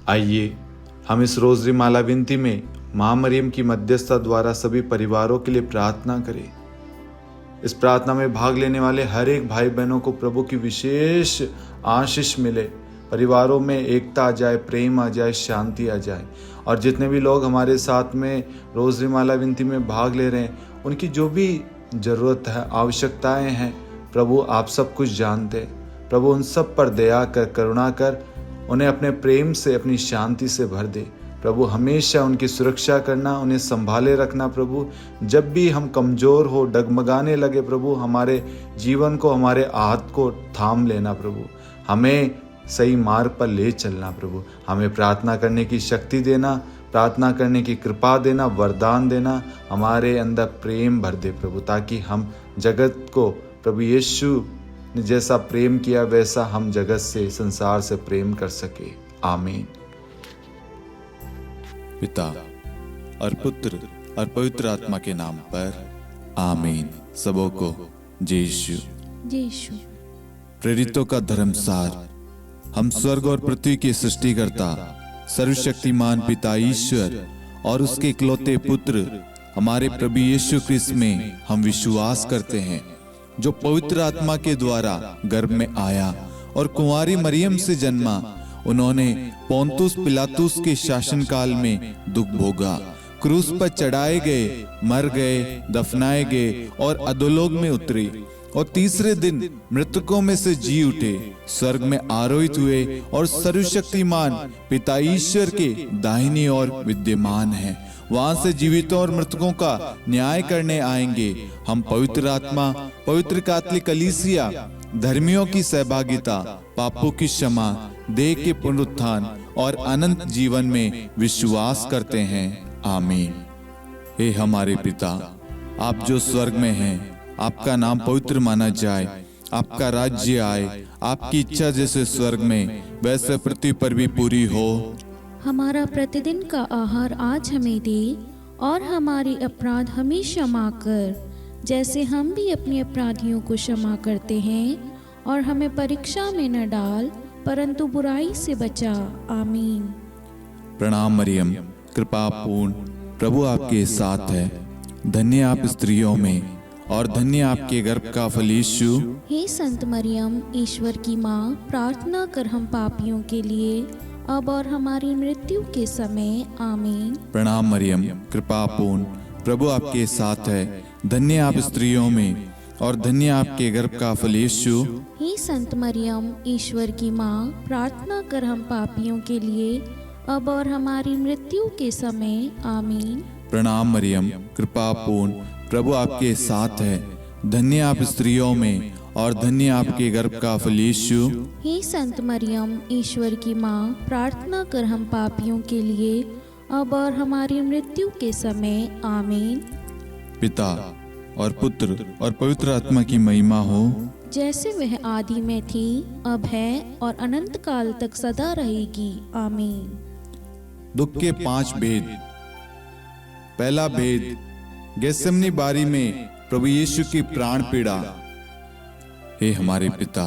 आइए हम इस रोज़री माला विनती में माँ मरियम की मध्यस्थता द्वारा सभी परिवारों के लिए प्रार्थना करें। इस प्रार्थना में भाग लेने वाले हर एक भाई बहनों को प्रभु की विशेष आशीष मिले, परिवारों में एकता आ जाए, प्रेम आ जाए, शांति आ जाए। और जितने भी लोग हमारे साथ में रोज़री माला विनती में भाग ले रहे हैं, उनकी जो भी ज़रूरत है, आवश्यकताएं हैं, प्रभु आप सब कुछ जानते हैं। प्रभु उन सब पर दया कर, करुणा कर, उन्हें अपने प्रेम से, अपनी शांति से भर दे। प्रभु हमेशा उनकी सुरक्षा करना, उन्हें संभाले रखना। प्रभु जब भी हम कमज़ोर हो, डगमगाने लगे, प्रभु हमारे जीवन को, हमारे हाथ को थाम लेना। प्रभु हमें सही मार्ग पर ले चलना। प्रभु हमें प्रार्थना करने की शक्ति देना, प्रार्थना करने की कृपा देना, वरदान देना, हमारे अंदर प्रेम भर दे प्रभु, ताकि हम जगत को प्रभु यीशु ने जैसा प्रेम किया वैसा हम जगत से, संसार से प्रेम कर सके। आमीन। पिता और पुत्र और पवित्र आत्मा के नाम पर आमीन। सबों को जय यीशु। प्रेरितों का धर्मसार। हम स्वर्ग और पृथ्वी के सृष्टिकर्ता सर्वशक्तिमान पिता ईश्वर और उसके इकलौते पुत्र हमारे प्रभु यीशु क्रिस्त में हम विश्वास करते हैं, जो पवित्र आत्मा के द्वारा गर्भ में आया और कुंवारी मरियम से जन्मा। उन्होंने पोंतुस पिलातुस के शासनकाल में दुख भोगा, क्रूस पर चढ़ाए गए, मर गए, दफनाए गए और अधोलोक में उतरे और तीसरे दिन मृतकों में से जी उठे, स्वर्ग में आरोहित हुए और सर्वशक्तिमान पिता ईश्वर के दाहिनी ओर विद्यमान हैं। वहां से जीवितों और मृतकों का न्याय करने आएंगे। हम पवित्र आत्मा, पवित्र कैथोलिक कलीसिया, धर्मियों की सहभागिता, पापों की क्षमा, देह के पुनरुत्थान और अनंत जीवन में विश्वास करते हैं। आमीन। हे हमारे पिता, आप जो स्वर्ग में हैं, आपका नाम पवित्र माना जाए, आपका राज्य आए, आपकी इच्छा जैसे स्वर्ग में वैसे पृथ्वी पर भी पूरी हो। हमारा प्रतिदिन का आहार आज हमें दे, और हमारे अपराध हमें क्षमा कर, जैसे हम भी अपने अपराधियों को क्षमा करते हैं, और हमें परीक्षा में न डाल, परंतु बुराई से बचा। आमीन। प्रणाम मरियम, कृपा पूर्ण, प्रभु आपके साथ है। धन्य आप स्त्रियों में और धन्य आपके गर्भ का फल यीशु। हे संत मरियम, ईश्वर की माँ, प्रार्थना कर हम पापियों के लिए, अब और हमारी मृत्यु के समय। आमीन। प्रणाम मरियम, कृपा पूर्ण, प्रभु आपके साथ है। धन्य आप स्त्रियों में और धन्य आपके गर्भ का फल यीशु। हे संत मरियम, ईश्वर की माँ, प्रार्थना कर हम पापियों के लिए, अब और हमारी मृत्यु के समय। आमीन। प्रणाम मरियम, कृपा पूर्ण, प्रभु आपके साथ है। धन्य आप स्त्रियों में और धन्य आपके गर्भ का फल यीशु। हे संत मरियम, ईश्वर की माँ, प्रार्थना कर हम पापियों के लिए, अब और हमारी मृत्यु के समय। आमीन। पिता और पुत्र और पवित्र आत्मा की महिमा हो, जैसे वह आदि में थी, अब है और अनंत काल तक सदा रहेगी। आमीन। दुख के 5 भेद। पहला भेद, गेत्सेमनी बारी में प्रभु यीशु की प्राण पीड़ा। हे हमारे पिता,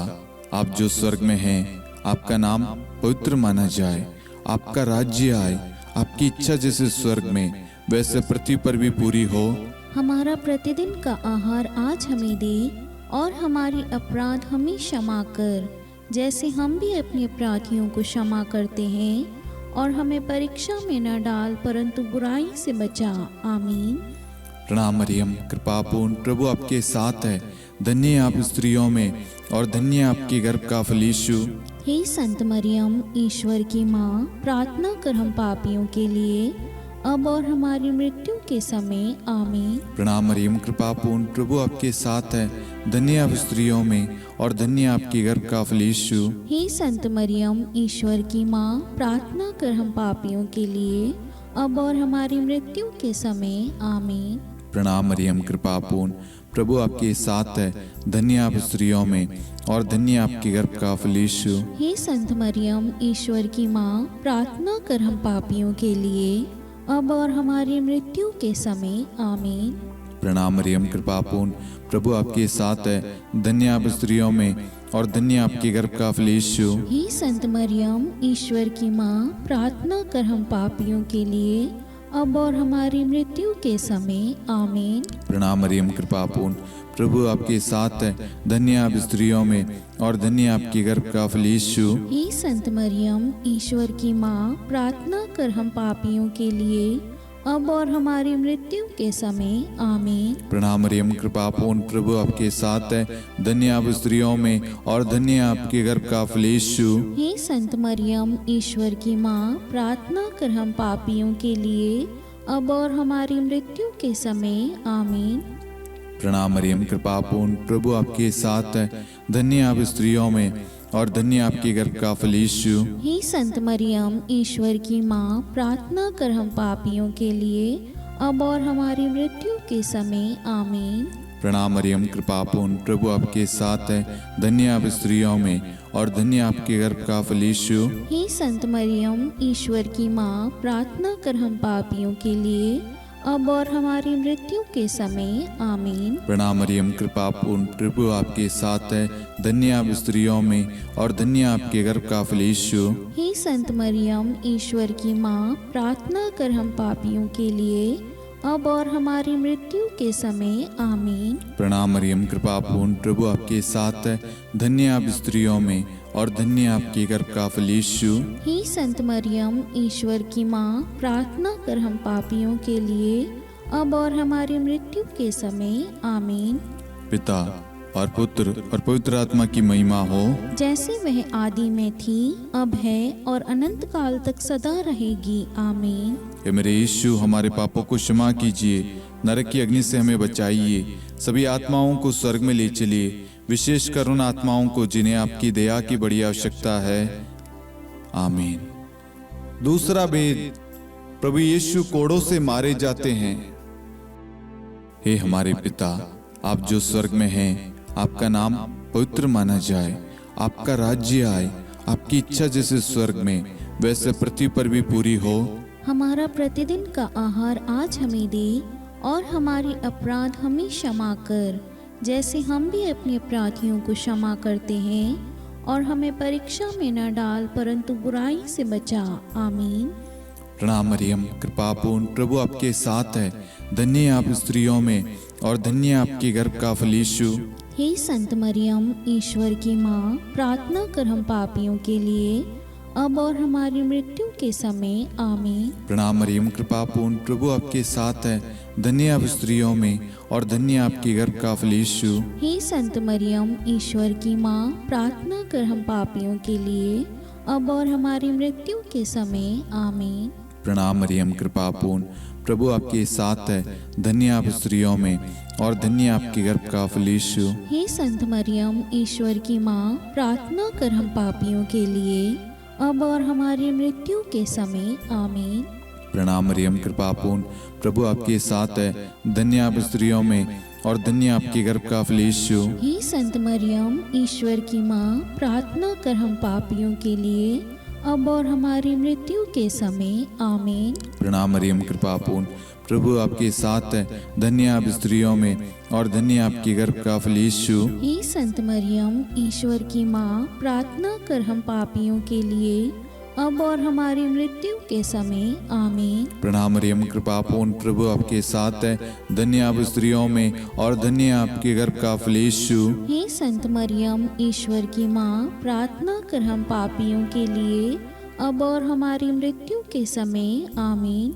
आप जो स्वर्ग में हैं, आपका नाम पवित्र माना जाए, आपका राज्य आए, आपकी इच्छा जैसे स्वर्ग में वैसे पृथ्वी पर भी पूरी हो। हमारा प्रतिदिन का आहार आज हमें दे, और हमारे अपराध हमें क्षमा कर, जैसे हम भी अपने अपराधियों को क्षमा करते हैं, और हमें परीक्षा में न डाल, परंतु बुराई से बचा। आमीन। प्रणाम मरियम, कृपा पूर्ण, प्रभु आपके साथ है। धन्य आप स्त्रियों में और धन्य आपके गर्भ का फल यीशु। हे संत मरियम, ईश्वर की माँ, प्रार्थना कर हम पापियों के लिए, अब और हमारी मृत्यु के समय। आमीन। प्रणाम मरियम, कृपा पूर्ण, प्रभु आपके साथ है। धन्य आप स्त्रियों में और धन्य आपके गर्भ का फल यीशु। हे संत मरियम, ईश्वर की माँ, प्रार्थना कर हम पापियों के लिए, अब और हमारी मृत्यु के समय। आमीन। प्रणाम मरियम, कृपा पूर्ण, प्रभु आपके साथ है। धन्य आप स्त्रियों में और धन्य आपके गर्भ का फल यीशु। हे संत मरियम, ईश्वर की माँ, प्रार्थना कर हम पापियों के लिए, अब और हमारी मृत्यु के समय। आमीन। प्रणाम मरियम, कृपा पूर्ण, प्रभु आपके साथ है। धन्य आप स्त्रियों में और धन्य आपके गर्भ का फल यीशु। हे संत मरियम, ईश्वर की माँ, प्रार्थना कर हम पापियों के लिए, अब और हमारी मृत्यु के समय। आमीन। प्रणाम मरियम, कृपा पूर्ण, प्रभु आपके साथ है, धन्य आप स्त्रियों में और धन्य आपके गर्भ का फल यीशु। हे संत मरियम, ईश्वर की माँ, प्रार्थना कर हम पापियों के लिए, अब और हमारी मृत्यु के समय। आमीन। प्रणाम मरियम, कृपा पूर्ण, प्रभु आपके साथ है, धन्य आप स्त्रियों में और धन्य आपके गर्भ का फल यीशु। हे संत मरियम, ईश्वर की माँ, प्रार्थना कर हम पापियों के लिए, अब और हमारी मृत्यु के समय। आमीन। प्रणाम मरियम, कृपा पूर्ण, प्रभु आपके साथ है, धन्य आप स्त्रियों में और धन्य आपके गर्भ का फल यीशु। हे संत मरियम, ईश्वर की माँ, प्रार्थना कर हम पापियों के लिए, अब और हमारी मृत्यु के समय। आमीन। प्रणाम मरियम, कृपा पूर्ण, प्रभु आपके साथ है, धन्य आप स्त्रियों में और धन्य आपके गर्भ का फल यीशु। हे संत मरियम, ईश्वर की माँ, प्रार्थना कर हम पापियों के लिए, अब और हमारी मृत्यु के समय। आमीन। प्रणाम मरियम, कृपा पूर्ण, प्रभु आपके साथ है, धन्य आप स्त्रियों में और धन्य आपके गर्भ का फल यीशु। हे संत मरियम, ईश्वर की माँ, प्रार्थना कर हम पापियों के लिए, अब और हमारी मृत्यु के समय। आमीन। प्रणाम मरियम, कृपा पूर्ण, प्रभु आपके साथ है, धन्य आप स्त्रियों में और धन्य आपके गर्भ का फल यीशु। हे संत मरियम, ईश्वर की माँ, प्रार्थना कर हम पापियों के लिए, अब और हमारी मृत्यु के समय। आमीन। पिता और पुत्र और पवित्र आत्मा की महिमा हो, जैसे वह आदि में थी, अब है और अनंत काल तक सदा रहेगी। आमीन। हे मेरे यीशु, हमारे पापों को क्षमा कीजिए, नरक की अग्नि से हमें बचाइए, सभी आत्माओं को स्वर्ग में ले चलिए, विशेषकर उन आत्माओं को जिन्हें आपकी दया की बड़ी आवश्यकता है। आमीन। दूसरा भेद, प्रभु यीशु कोड़ों से मारे जाते हैं। हे हमारे पिता, आप जो स्वर्ग में हैं, आपका नाम पवित्र माना जाए, आपका राज्य आए, आपकी इच्छा जैसे स्वर्ग में वैसे पृथ्वी पर भी पूरी हो। हमारा प्रतिदिन का आहार आज हमें दे, और हमारे अपराध हमें क्षमा कर, जैसे हम भी अपने अपराधियों को क्षमा करते हैं, और हमें परीक्षा में न डाल, परंतु बुराई से बचा। आमीन। प्रणाम मरियम, कृपा पूर्ण, प्रभु आपके साथ है, धन्य आप स्त्रियों में और धन्य आपके गर्भ का फल यीशु। हे संत मरियम, ईश्वर की माँ, प्रार्थना कर हम पापियों के लिए, अब और हमारी मृत्यु के समय। आमीन। प्रणाम मरियम, कृपा पूर्ण, प्रभु आपके साथ है, धन्य आप स्त्रियों में और धन्य आपके गर्भ का फल यीशु। हे संत मरियम, ईश्वर की माँ, प्रार्थना कर हम पापियों के लिए, अब और हमारी मृत्यु के समय। आमीन। प्रणाम मरियम, कृपा पूर्ण, प्रभु आपके साथ है, धन्य आप स्त्रियों में और धन्य आपके गर्भ का फल यीशु। हे संत मरियम, ईश्वर की माँ, प्रार्थना कर हम पापियों के लिए, अब और हमारी मृत्यु के समय। आमीन। प्रणाम मरियम, कृपा पूर्ण, प्रभु आपके साथ है, धन्य आप स्त्रियों में और धन्य आपके गर्भ का फल यीशु। हे संत मरियम, ईश्वर की माँ, प्रार्थना कर हम पापियों के लिए, अब और हमारी मृत्यु के समय। आमीन। प्रणाम मरियम, कृपा पूर्ण, प्रभु आपके साथ है, धन्य आप स्त्रियों में और धन्य आपके गर्भ का फल यीशु। हे संत मरियम, ईश्वर की माँ, प्रार्थना कर हम पापियों के लिए, अब और हमारी मृत्यु के समय। आमीन। प्रणाम मरियम, कृपा पूर्ण, प्रभु आपके साथ है, धन्य आप स्त्रियों में और धन्य आपके गर्भ का फल यीशु। हे संत मरियम, ईश्वर की माँ, प्रार्थना कर हम पापियों के लिए, अब और हमारी मृत्यु के समय। आमीन।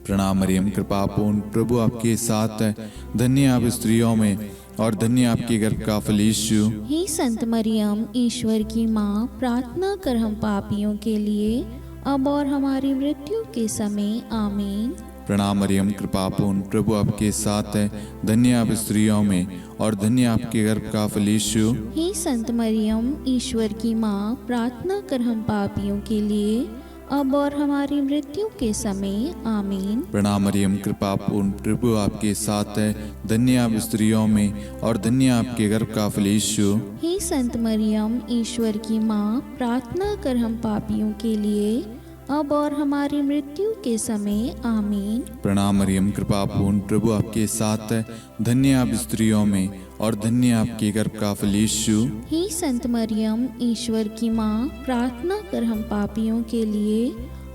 प्रणाम मरियम, कृपा पूर्ण, प्रभु आपके साथ है, धन्य आप स्त्रियों में और धन्य आपके गर्भ का फल यीशु। हे संत मरियम, ईश्वर की माँ, प्रार्थना कर हम पापियों के लिए, अब और हमारी मृत्यु के समय। आमीन। प्रणाम मरियम, कृपा पूर्ण, प्रभु आपके साथ है, धन्य आप स्त्रियों में और धन्य आपके गर्भ का फल यीशु। हे संत मरियम, ईश्वर की माँ, प्रार्थना कर हम पापियों के लिए, अब और हमारी मृत्यु के समय। आमीन। प्रणाम मरियम, कृपा पूर्ण, प्रभु आपके साथ है, धन्य आप स्त्रियों में और धन्य आपके गर्भ का फल यीशु। हे संत मरियम, ईश्वर की माँ, प्रार्थना कर हम पापियों के लिए, अब और हमारी मृत्यु के समय आमीन। प्रणाम मरियम, कृपा पूर्ण, प्रभु आपके साथ है। धन्य आप स्त्रियों में और धन्य आपके गर्भ का फल यीशु। हे संत मरियम, ईश्वर की माँ, प्रार्थना कर हम पापियों के लिए,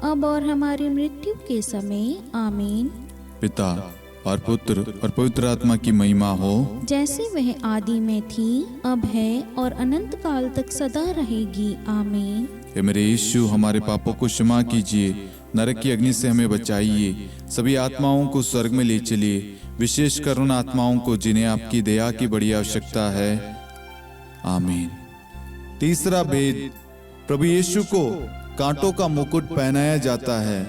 अब और हमारी मृत्यु के समय आमीन। पिता और पुत्र और पवित्र आत्मा की महिमा हो, जैसे वह आदि में थी, अब है और अनंत काल तक सदा रहेगी आमीन। हे मेरे यीशु, हमारे पापों को क्षमा कीजिए, नरक की अग्नि से हमें बचाइए, सभी आत्माओं को स्वर्ग में ले चलिए, विशेषकर उन आत्माओं को जिन्हें आपकी दया की बड़ी आवश्यकता है। आमीन। तीसरा भेद, प्रभु यीशु को कांटों का मुकुट पहनाया जाता है।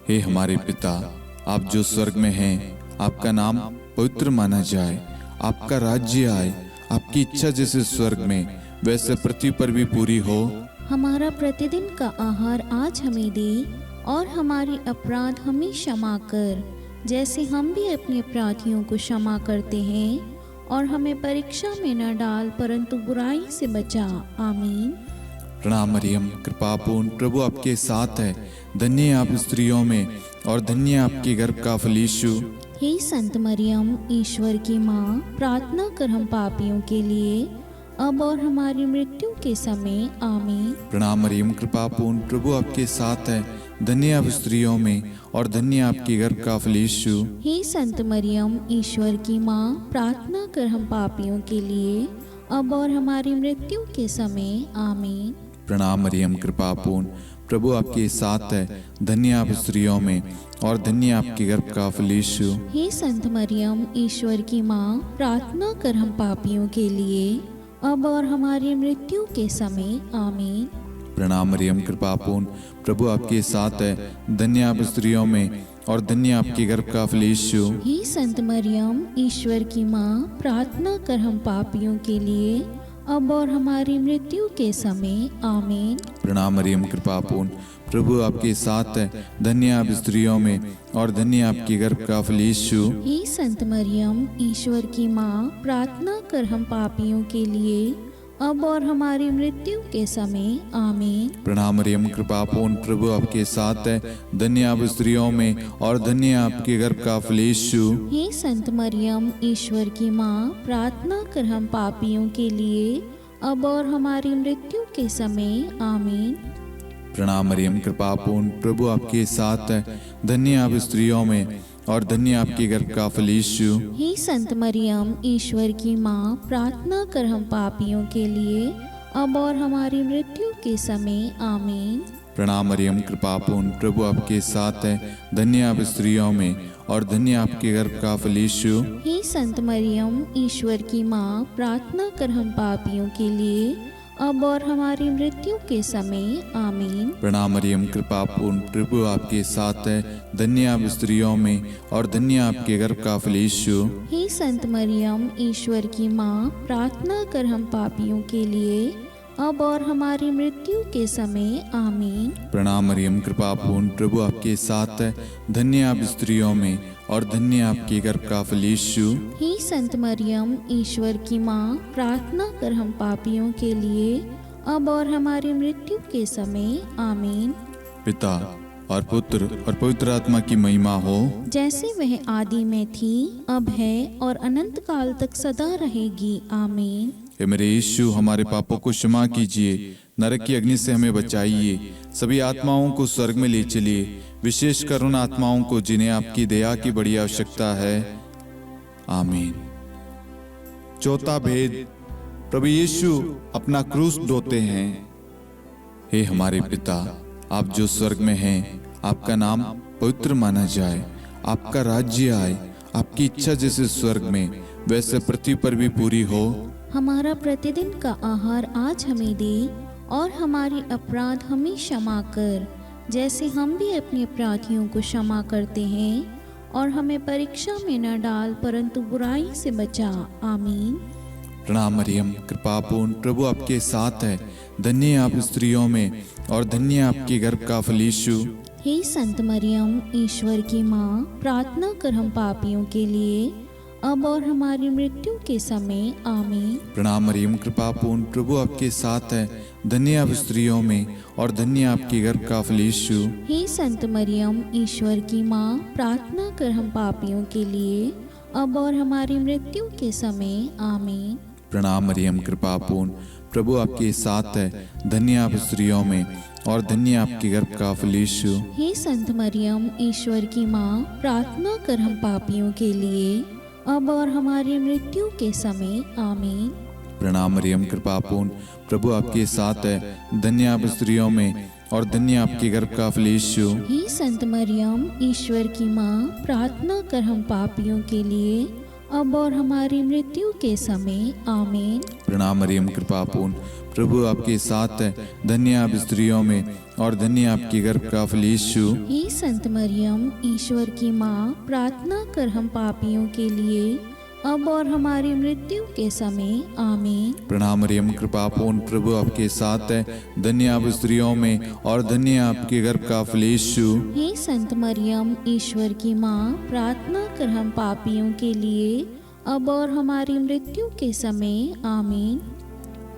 हे हमारे पिता, आप जो स्वर्ग में हैं, आपका नाम पवित्र माना जाए, आपका राज्य आए, आपकी इच्छा जैसे स्वर्ग में वैसे पृथ्वी पर भी पूरी हो। हमारा प्रतिदिन का आहार आज हमें दे, और हमारी अपराध हमें क्षमा कर, जैसे हम भी अपने अपराधियों को क्षमा करते हैं, और हमें परीक्षा में न डाल, परंतु बुराई से बचा। आमीन। प्रणाम मरियम, कृपा पूर्ण, प्रभु आपके साथ है। धन्य आप स्त्रियों में और धन्य आपके गर्भ का फल यीशु। हे संत मरियम, ईश्वर की माँ, प्रार्थना कर हम पापियों के लिए, अब और हमारी मृत्यु के समय आमीन। प्रणाम मरियम, कृपा पूर्ण, प्रभु आपके साथ है। धन्य आप स्त्रियों में और धन्य आपके गर्भ का फल यीशु। हे संत मरियम, ईश्वर की माँ, प्रार्थना कर हम पापियों के लिए, अब और हमारी मृत्यु के समय आमीन। प्रणाम मरियम, कृपा पूर्ण, प्रभु आपके साथ है। धन्य आप स्त्रियों में और धन्य आपके गर्भ का फल यीशु। हे संत मरियम, ईश्वर की माँ, प्रार्थना कर हम पापियों के लिए, अब और हमारी मृत्यु के समय आमीन। प्रणाम मरियम, कृपा पूर्ण, प्रभु आपके साथ है। धन्य आप स्त्रियों में और धन्य आपके गर्भ का फल यीशु। हे संत मरियम, ईश्वर की माँ, प्रार्थना कर हम पापियों के लिए, अब और हमारी मृत्यु के समय आमीन। प्रणाम मरियम, कृपा पूर्ण, प्रभु आपके साथ है। धन्य आप स्त्रियों में और धन्य आपके गर्भ का फल यीशु। हे संत मरियम, ईश्वर की माँ, प्रार्थना कर हम पापियों के लिए, अब और हमारी मृत्यु के समय आमीन। प्रणाम मरियम, कृपा पूर्ण, प्रभु आपके साथ है। धन्य आप स्त्रियों में और धन्य आपके गर्भ का फल यीशु। हे संत मरियम, ईश्वर की माँ, प्रार्थना कर हम पापियों के लिए, अब और हमारी मृत्यु के समय आमीन। प्रणाम मरियम, कृपा पूर्ण, प्रभु आपके साथ है। धन्य आप स्त्रियों में और धन्य आपके गर्भ का फल यीशु। हे संत मरियम, ईश्वर की माँ, प्रार्थना कर हम पापियों के लिए, अब और हमारी मृत्यु के समय आमीन। प्रणाम मरियम, कृपा पूर्ण, प्रभु आपके साथ है। धन्य आप स्त्रियों में और धन्य आपके गर्भ का फल यीशु। हे संत मरियम, ईश्वर की माँ, प्रार्थना कर हम पापियों के लिए, अब और हमारी मृत्यु के समय आमीन। प्रणाम मरियम, कृपा पूर्ण, प्रभु आपके साथ है। धन्य आप स्त्रियों में और धन्य आपके गर्भ का फल यीशु। हे संत मरियम, ईश्वर की माँ, प्रार्थना कर हम पापियों के लिए, अब और हमारी मृत्यु के समय आमीन। प्रणाम मरियम, कृपा पूर्ण, प्रभु आपके साथ है। धन्य आप स्त्रियों में और धन्य आपके गर्भ का फल यीशु। हे संत मरियम, ईश्वर की माँ, प्रार्थना कर हम पापियों के लिए, अब और हमारी मृत्यु के समय आमीन। पिता और पुत्र और पवित्र आत्मा की महिमा हो, जैसे वह आदि में थी, अब है और अनंत काल तक सदा रहेगी आमीन। हे मेरे यीशु, हमारे पापों को क्षमा कीजिए, नरक की अग्नि से हमें बचाइए, सभी आत्माओं को स्वर्ग में ले चलिए, विशेषकर उन आत्माओं को जिन्हें आपकी दया की बड़ी आवश्यकता है। आमीन। चौथा भेद, प्रभु यीशु अपना क्रूस ढोते हैं। हे हमारे पिता, आप जो स्वर्ग में हैं, आपका नाम पवित्र माना जाए, आपका राज्य आए, आपकी इच्छा जैसे स्वर्ग में वैसे पृथ्वी पर भी पूरी हो। हमारा प्रतिदिन का आहार आज हमें दे, और हमारी अपराध हमें क्षमा कर, जैसे हम भी अपने अपराधियों को क्षमा करते हैं, और हमें परीक्षा में न डाल, परंतु बुराई से बचा। आमीन। प्रणाम मरियम, कृपा पूर्ण, प्रभु आपके साथ है। धन्य आप स्त्रियों में और धन्य आपके गर्भ का फल यीशु। हे संत मरियम, ईश्वर की माँ, प्रार्थना कर हम पापियों के लिए, अब और हमारी मृत्यु के समय आमीन। प्रणाम मरियम, कृपा पूर्ण, प्रभु आपके साथ है। धन्य आप स्त्रियों में और धन्य आपके गर्भ का फल यीशु। हे संत मरियम, ईश्वर की माँ, प्रार्थना कर हम पापियों के लिए, अब और हमारी मृत्यु के समय आमीन। प्रणाम मरियम, कृपा पूर्ण, प्रभु आपके साथ है। धन्य आप स्त्रियों में और धन्य आपके गर्भ का फल यीशु। हे संत मरियम, ईश्वर की माँ, प्रार्थना कर हम पापियों के लिए, अब और हमारी मृत्यु के समय आमीन। प्रणाम मरियम, कृपा पूर्ण, प्रभु आपके साथ है। धन्य आप स्त्रियों में और धन्य आपके गर्भ का फल यीशु। हे संत मरियम, ईश्वर की माँ, प्रार्थना कर हम पापियों के लिए, अब और हमारी मृत्यु के समय आमीन। प्रणाम मरियम, कृपा पूर्ण, प्रभु आपके साथ है। धन्य आप स्त्रियों में और धन्य आपके गर्भ का फल यीशु। हे संत मरियम, ईश्वर की माँ, प्रार्थना कर हम पापियों के लिए, अब और हमारी मृत्यु के समय आमीन। प्रणाम मरियम, कृपा पूर्ण, प्रभु आपके साथ है। धन्य आप स्त्रियों में और धन्य आपके गर्भ का फल यीशु। हे संत मरियम, ईश्वर की माँ, प्रार्थना कर हम पापियों के लिए, अब और हमारी मृत्यु के समय आमीन।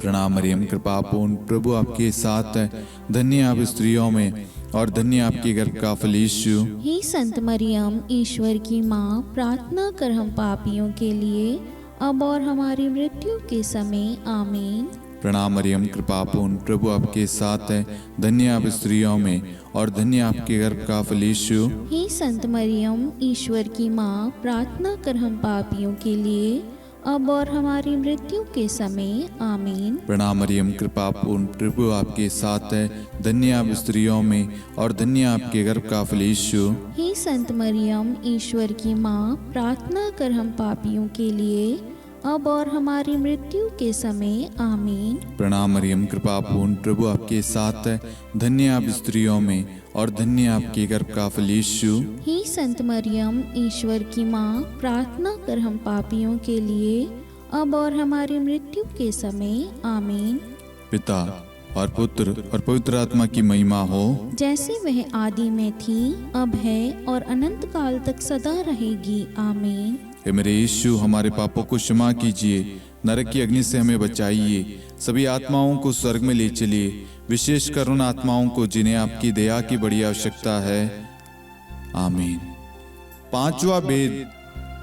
प्रणाम मरियम, कृपा पूर्ण, प्रभु आपके साथ है। धन्य आप स्त्रियों में और धन्य आपके गर्भ का फल यीशु। हे संत मरियम, ईश्वर की माँ, प्रार्थना कर हम पापियों के लिए, अब और हमारी मृत्यु के समय आमीन। प्रणाम मरियम, कृपा पूर्ण, प्रभु आपके साथ है। धन्य आप स्त्रियों में और धन्य आपके गर्भ का फल यीशु। हे संत मरियम, ईश्वर की माँ, प्रार्थना कर हम पापियों के लिए, अब और हमारी मृत्यु के समय आमीन। प्रणाम मरियम, कृपा पूर्ण, प्रभु आपके साथ है। धन्य आप स्त्रियों में और धन्य आपके गर्भ का फल यीशु। हे संत मरियम, ईश्वर की माँ, प्रार्थना कर हम पापियों के लिए, अब और हमारी मृत्यु के समय आमीन। प्रणाम मरियम, कृपा पूर्ण, प्रभु आपके साथ है। धन्य आप स्त्रियों में और धन्य आपके गर्भ का फल यीशु। हे संत मरियम, ईश्वर की माँ, प्रार्थना कर हम पापियों के लिए, अब और हमारी मृत्यु के समय आमीन। पिता और पुत्र और पवित्र आत्मा की महिमा हो, जैसे वह आदि में थी, अब है और अनंत काल तक सदा रहेगी आमीन। हे मेरे यीशु, हमारे पापों को क्षमा कीजिए, नरक की अग्नि से हमें बचाइए, सभी आत्माओं को स्वर्ग में ले चलिए, विशेषकर उन आत्माओं को जिन्हें आपकी दया की बड़ी आवश्यकता है। आमीन। पांचवा भेद,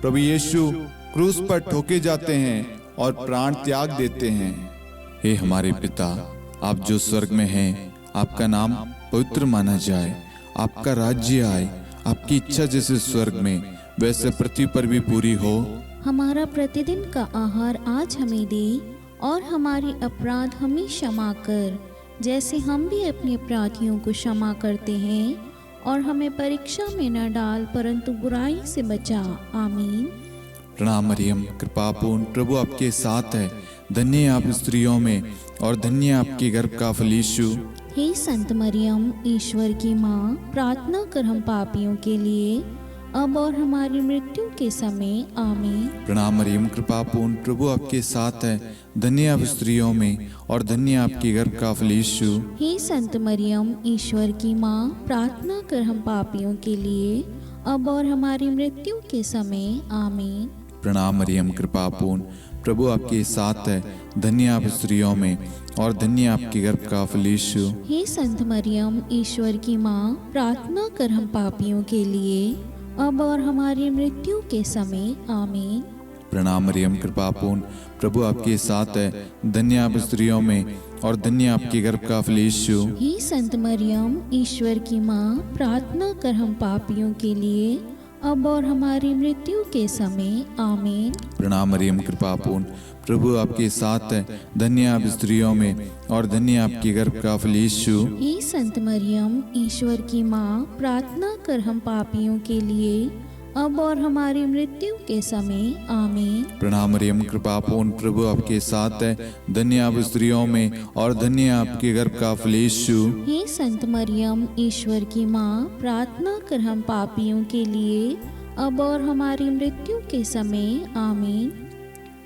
प्रभु यीशु क्रूस पर ठोके जाते हैं और प्राण त्याग देते हैं। हे हमारे पिता, आप जो स्वर्ग में हैं, आपका नाम पवित्र माना जाए, आपका राज्य आए, आपकी इच्छा जैसे स्वर्ग में वैसे पृथ्वी पर भी पूरी हो। हमारा प्रतिदिन का आहार आज हमें दे, और हमारी अपराध हमें क्षमा कर, जैसे हम भी अपने अपराधियों को क्षमा करते हैं, और हमें परीक्षा में न डाल, परंतु बुराई से बचा। आमीन। प्रणाम मरियम, कृपा पूर्ण, प्रभु आपके साथ है। धन्य आप स्त्रियों में और धन्य आपके गर्भ का फल यीशु। हे संत मरियम, ईश्वर की माँ, प्रार्थना कर हम पापियों के लिए, अब और हमारी मृत्यु के समय आमीन। प्रणाम मरियम, कृपा पूर्ण, प्रभु आपके साथ है। धन्य आप स्त्रियों में और धन्य आपके गर्भ का फल यीशु। हे संत मरियम, ईश्वर की माँ, प्रार्थना कर हम पापियों के लिए, अब और हमारी मृत्यु के समय आमीन। प्रणाम मरियम, कृपा पूर्ण, प्रभु आपके साथ है। धन्य आप स्त्रियों में और धन्य आपके गर्भ का फल यीशु। हे संत मरियम, ईश्वर की माँ, प्रार्थना कर हम पापियों के लिए, अब और हमारी मृत्यु के समय आमीन। प्रणाम मरियम, कृपा पूर्ण, प्रभु आपके साथ है। धन्य आप स्त्रियों में और धन्य आपके गर्भ का फल यीशु। हे संत मरियम, ईश्वर की माँ, प्रार्थना कर हम पापियों के लिए, अब और हमारी मृत्यु के समय आमीन। प्रणाम मरियम, कृपा पूर्ण, प्रभु आपके साथ है। धन्य आप स्त्रियों में और धन्य आपके गर्भ का फल यीशु। हे संत मरियम, ईश्वर की माँ, प्रार्थना कर हम पापियों के लिए, अब और हमारी मृत्यु के समय आमीन। प्रणाम मरियम, कृपा पूर्ण, प्रभु आपके साथ है। धन्य आप स्त्रियों में और धन्य आपके गर्भ का फल यीशु। हे संत मरियम, ईश्वर की माँ, प्रार्थना कर हम पापियों के लिए, अब और हमारी मृत्यु के समय आमीन।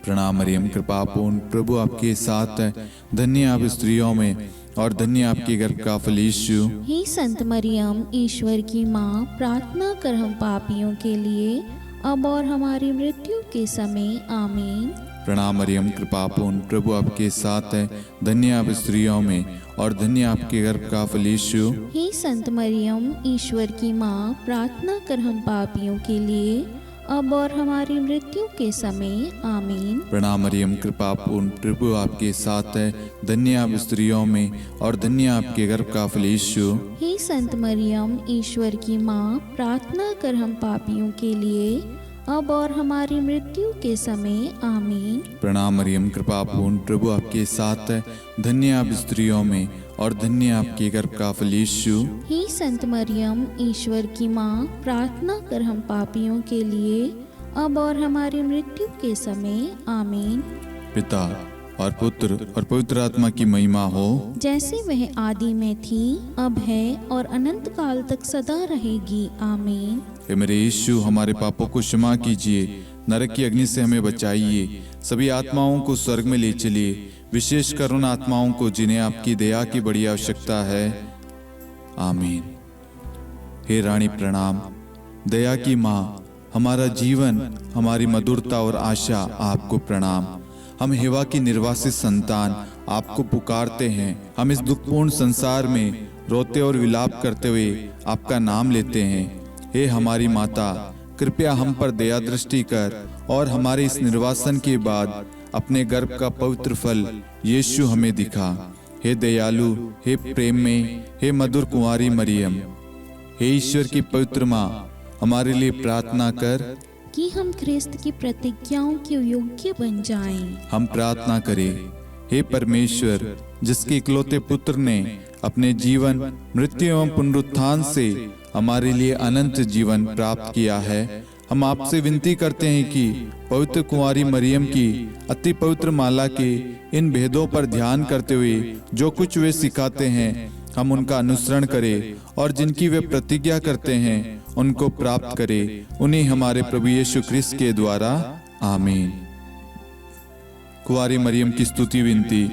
प्रणाम मरियम, कृपा पूर्ण, प्रभु आपके साथ है। धन्य आप स्त्रियों में और धन्य आपके गर्भ का फल यीशु। हे संत मरियम, ईश्वर की माँ, प्रार्थना कर हम पापियों के लिए, अब और हमारी मृत्यु के समय आमीन। प्रणाम मरियम, कृपा पूर्ण, प्रभु आपके साथ है। धन्य आप स्त्रियों में और धन्य आपके गर्भ का फल यीशु। हे संत मरियम, ईश्वर की माँ, प्रार्थना कर हम पापियों के लिए, अब और हमारी मृत्यु के समय आमीन। प्रणाम मरियम, कृपा पूर्ण, प्रभु आपके साथ है। धन्य आप स्त्रियों में और धन्य आपके गर्भ का फल यीशु। हे संत मरियम, ईश्वर की माँ, प्रार्थना कर हम पापियों के लिए, अब और हमारी मृत्यु के समय आमीन। प्रणाम मरियम, कृपा पूर्ण, प्रभु आपके साथ है। धन्य आप स्त्रियों में और धन्य आपके गर्भ का फल यीशु। हे संत मरियम, ईश्वर की माँ, प्रार्थना कर हम पापियों के लिए, अब और हमारी मृत्यु के समय आमीन। पिता और पुत्र और पवित्र आत्मा की महिमा हो, जैसे वह आदि में थी, अब है और अनंत काल तक सदा रहेगी आमीन। हे मेरे यीशु, हमारे पापों को क्षमा कीजिए, नरक की अग्नि से हमें बचाइए, सभी आत्माओं को स्वर्ग में ले चलिए, विशेषकर उन आत्माओं को जिन्हें आपकी दया की बड़ी आवश्यकता है। आमीन। हे रानी प्रणाम, दया की माँ, हमारा जीवन, हमारी मधुरता और आशा आपको प्रणाम। हम हेवा की निर्वासित संतान आपको पुकारते हैं। हम इस दुखपूर्ण संसार में रोते और विलाप करते हुए आपका नाम लेते हैं। हे हमारी माता, कृपया हम पर दया दृष्टि कर और हमारे इस निर्वासन के बाद अपने गर्भ का पवित्र फल यीशु हमें दिखा। हे दयालु, हे प्रेम में, हे मधुर कुंवारी मरियम, हे ईश्वर की पवित्र माँ, हमारे लिए प्रार्थना कर कि हम ख्रिस्त की प्रतिज्ञाओं के योग्य बन जाएं। हम प्रार्थना करें। हे परमेश्वर, जिसके इकलौते पुत्र ने अपने जीवन, मृत्यु एवं पुनरुत्थान से हमारे लिए अनंत जीवन प्राप्त किया है, हम आपसे विनती करते हैं कि पवित्र कुंवारी मरियम की अति पवित्र माला के इन भेदों पर ध्यान करते हुए जो कुछ वे सिखाते हैं, हम उनका अनुसरण करें और जिनकी वे प्रतिज्ञा करते हैं उनको प्राप्त करें। उन्हीं हमारे प्रभु यीशु ख्रिस्त के द्वारा आमीन। कुंवारी मरियम की स्तुति विनती।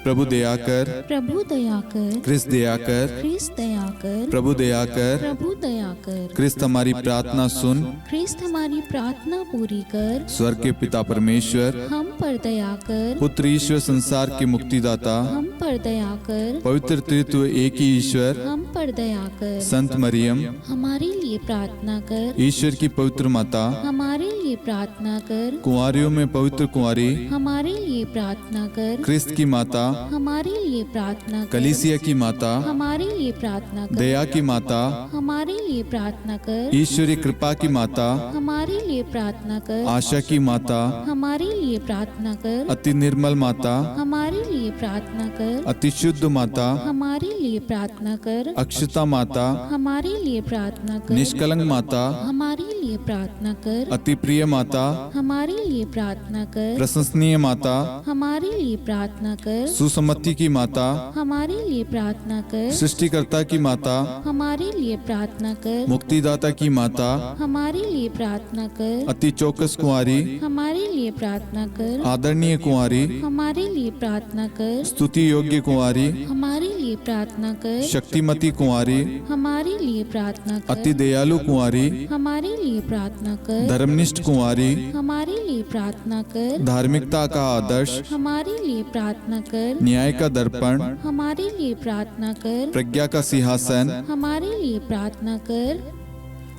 प्रभु दया कर, प्रभु दया कर, ख्रिस्त दया कर, ख्रिस्त दया कर, प्रभु दया कर, प्रभु दया कर, ख्रिस्त हमारी प्रार्थना सुन, ख्रिस्त हमारी प्रार्थना पूरी कर, स्वर्ग के पिता परमेश्वर, हम पर दया कर, पुत्र ईश्वर संसार के मुक्तिदाता, हम पर दया कर, पवित्र त्रित्व एक ही ईश्वर, हम पर दया कर, संत मरियम, हमारे लिए प्रार्थना कर, ईश्वर की पवित्र माता, हमारे लिए प्रार्थना कर, कुंवारियों में पवित्र कुंवारी, हमारे लिए प्रार्थना कर, ख्रिस्त की माता, हमारे लिए प्रार्थना कर, कलीसिया की माता, हमारे लिए प्रार्थना कर, दया की माता, हमारे लिए प्रार्थना कर, ईश्वरी कृपा की माता, हमारे लिए प्रार्थना कर, आशा की माता, हमारे लिए प्रार्थना कर, अति निर्मल माता, हमारे लिए प्रार्थना कर, अति शुद्ध माता, हमारे लिए प्रार्थना कर, अक्षता माता, हमारे लिए प्रार्थना कर, निष्कलंक माता, हमारे लिए प्रार्थना कर, अति प्रिय माता, हमारे लिए प्रार्थना कर, प्रशंसनीय माता, हमारे लिए प्रार्थना कर, सुसम्मति की माता, हमारे लिए प्रार्थना कर, सृष्टिकर्ता की माता, हमारे लिए प्रार्थना कर, मुक्तिदाता की माता, हमारे लिए प्रार्थना कर, अति चौकस कुंवारी, हमारे लिए प्रार्थना कर, आदरणीय कुंवारी, हमारे लिए प्रार्थना कर, स्तुति योग्य कुंवारी, हमारे लिए प्रार्थना कर, शक्तिमती कुंवारी, हमारे लिए प्रार्थना कर, अति दयालु कुंवारी, हमारे लिए प्रार्थना कर, धर्मनिष्ठ कुंवारी, हमारे लिए प्रार्थना कर, धार्मिकता का आदर्श, हमारे लिए प्रार्थना कर, न्याय का दर्पण, हमारे लिए प्रार्थना कर, प्रज्ञा का सिंहासन, हमारे लिए प्रार्थना कर,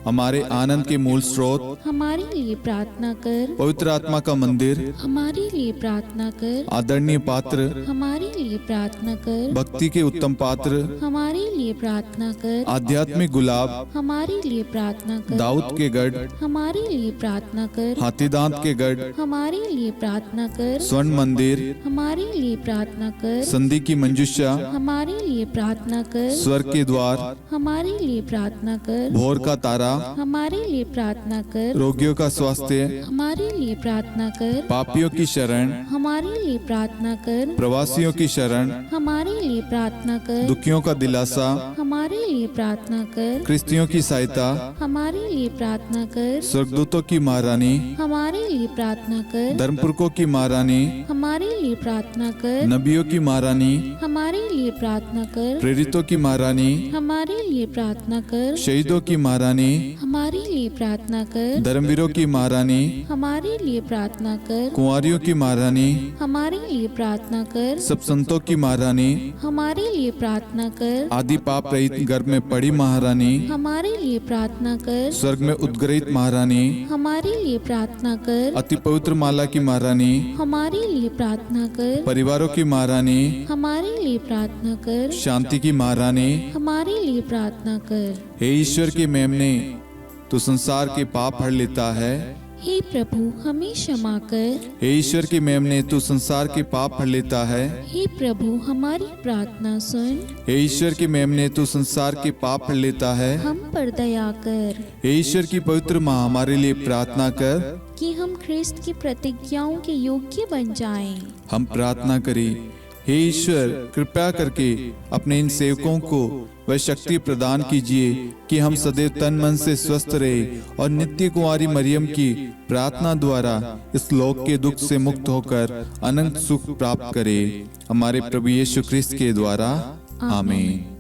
हमारे आनंद के मूल स्रोत, हमारे लिए प्रार्थना कर, पवित्र आत्मा का मंदिर, हमारे लिए प्रार्थना कर, आदरणीय पात्र, हमारे लिए प्रार्थना कर, भक्ति के उत्तम पात्र, हमारे लिए प्रार्थना कर, आध्यात्मिक गुलाब, हमारे लिए प्रार्थना कर, दाऊद के गढ़, हमारे लिए प्रार्थना कर, हाथीदांत के गढ़, हमारे लिए प्रार्थना कर, स्वर्ण मंदिर, हमारे लिए प्रार्थना कर, संधि की मंजुषा, हमारे लिए प्रार्थना कर, स्वर्ग के द्वार, हमारे लिए प्रार्थना कर, भोर का तारा, हमारे लिए प्रार्थना कर, रोगियों का स्वास्थ्य, हमारे लिए प्रार्थना कर, पापियों की शरण, हमारे लिए प्रार्थना कर, प्रवासियों की शरण, हमारे लिए प्रार्थना कर, दुखियों का दिलासा, हमारे लिए प्रार्थना कर, क्रिस्तियों की सहायता, हमारे लिए प्रार्थना कर, स्वर्गदूतों की महारानी, हमारे लिए प्रार्थना कर, धर्मपुरखों की महारानी, हमारे लिए प्रार्थना कर, नबियों की महारानी, हमारे लिए प्रार्थना कर, प्रेरितों की महारानी, हमारे लिए प्रार्थना कर, शहीदों की महारानी, हमारे लिए प्रार्थना कर। धर्मवीरों की महारानी, हमारे लिए प्रार्थना कर। कुंवारियों की महारानी, हमारे लिए प्रार्थना कर। सब संतों की महारानी, हमारे लिए प्रार्थना कर। आदि पाप रहित गर्भ में पड़ी महारानी, हमारे लिए प्रार्थना कर। स्वर्ग में उद्गृहित महारानी, हमारे लिए प्रार्थना कर। अति पवित्र माला की महारानी, हमारे लिए प्रार्थना कर। परिवारों की महारानी, हमारे लिए प्रार्थना कर। शांति की महारानी, हमारे लिए प्रार्थना कर। हे ईश्वर के मेमने, तू संसार के पाप हर लेता है। हे प्रभु हमें क्षमा कर। हे ईश्वर के मेमने, तू संसार के पाप हर लेता है। हे प्रभु हमारी प्रार्थना सुन। हे ईश्वर के मेमने, तू संसार के पाप हर लेता है। हम पर दया कर हे ईश्वर की पवित्र माँ, हमारे लिए प्रार्थना कर। कि हम ख्रिस्त की प्रतिज्ञाओं के योग्य बन जाएं। हम प्रार्थना करें। हे ईश्वर, कृपया करके अपने इन सेवकों को वह शक्ति प्रदान कीजिए कि हम सदैव तन मन से स्वस्थ रहे और नित्य कुंवारी मरियम की प्रार्थना द्वारा इस लोक के दुख से मुक्त होकर अनंत सुख प्राप्त करें। हमारे प्रभु यीशु ख्रिस्त के द्वारा, आमीन।